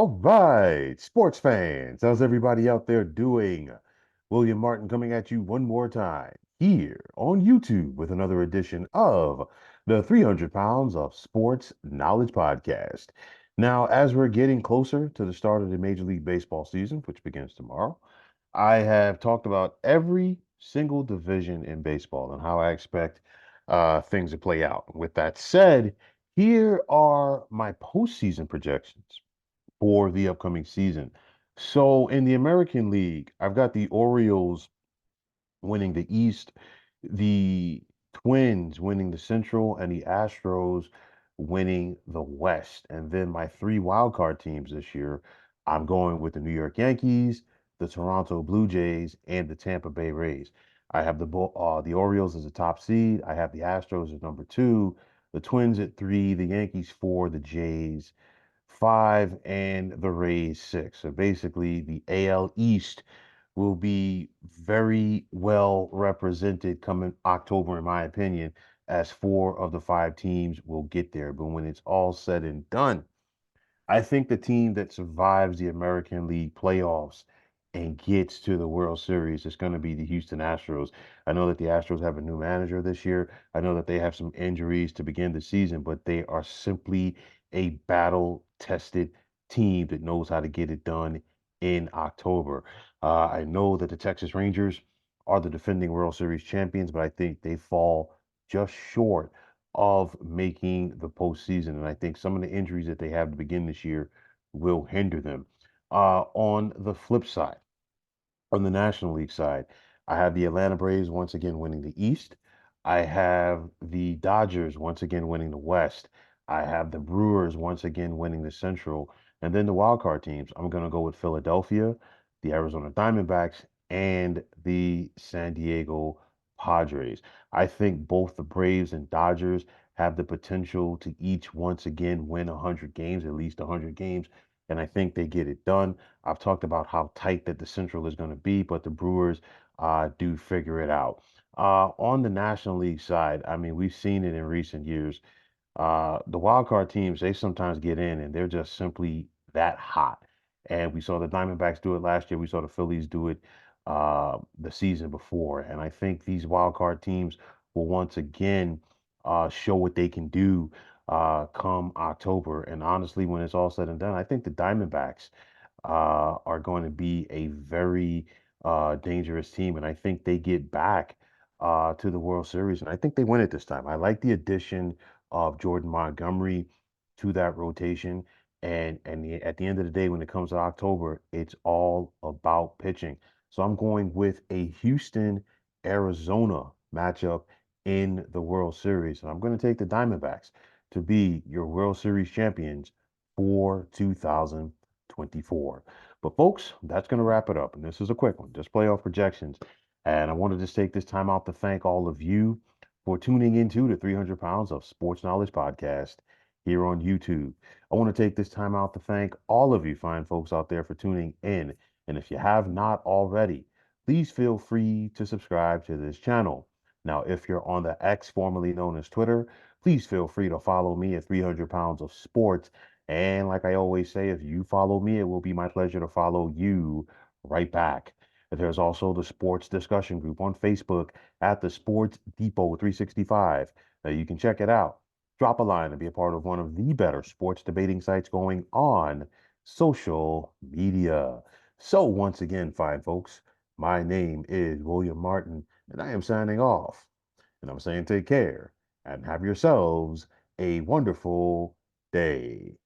All right, sports fans, how's everybody out there doing? William Martin coming at you one more time here on YouTube with another edition of the 300 Pounds of Sports Knowledge Podcast. Now, as we're getting closer to the start of the Major League Baseball season, which begins tomorrow, I have talked about every single division in baseball and how I expect things to play out. With that said, here are my postseason projections for the upcoming season. So in the American League, I've got the Orioles winning the East, the Twins winning the Central, and the Astros winning the West. And then my three wildcard teams this year, I'm going with the New York Yankees, the Toronto Blue Jays, and the Tampa Bay Rays. I have the Orioles as a top seed. I have the Astros as number two, the Twins at three, the Yankees four, the Jays five, and the Rays six. So basically, the AL East will be very well represented coming October, in my opinion, as four of the five teams will get there. But when it's all said and done, I think the team that survives the American League playoffs and gets to the World Series is going to be the Houston Astros. I know that the Astros have a new manager this year. I know that they have some injuries to begin the season, but they are simply a battle tested team that knows how to get it done in October. I know that the Texas Rangers are the defending World Series champions, but I think they fall just short of making the postseason. And I think some of the injuries that they have to begin this year will hinder them. On the flip side, on the National League side, I have the Atlanta Braves once again winning the East. I have the Dodgers once again winning the West. I have the Brewers once again winning the Central. And then the wild card teams, I'm going to go with Philadelphia, the Arizona Diamondbacks, and the San Diego Padres. I think both the Braves and Dodgers have the potential to each once again win 100 games, at least 100 games. And I think they get it done. I've talked about how tight that the Central is going to be, but the Brewers do figure it out. On the National League side, I mean, we've seen it in recent years. The wild card teams, they sometimes get in and they're just simply that hot. And we saw the Diamondbacks do it last year. We saw the Phillies do it the season before. And I think these wild card teams will once again show what they can do come October. And honestly, when it's all said and done, I think the Diamondbacks are going to be a very dangerous team. And I think they get back to the World Series. And I think they win it this time. I like the addition of Jordan Montgomery to that rotation. At the end of the day, when it comes to October, it's all about pitching. So I'm going with a Houston Arizona matchup in the World Series. And I'm going to take the Diamondbacks to be your World Series champions for 2024. But folks, that's going to wrap it up. And this is a quick one, just playoff projections. And I want to just take this time out to thank all of you for tuning into the 300 Pounds of Sports Knowledge podcast here on YouTube. I want to take this time out to thank all of you fine folks out there for tuning in. And if you have not already, please feel free to subscribe to this channel. Now, if you're on the X, formerly known as Twitter, please feel free to follow me at 300 Pounds of Sports. And like I always say, if you follow me, it will be my pleasure to follow you right back. There's also the sports discussion group on Facebook at the Sports Depot 365. Now you can check it out. Drop a line and be a part of one of the better sports debating sites going on social media. So once again, fine folks, my name is William Martin, and I am signing off. And I'm saying take care and have yourselves a wonderful day.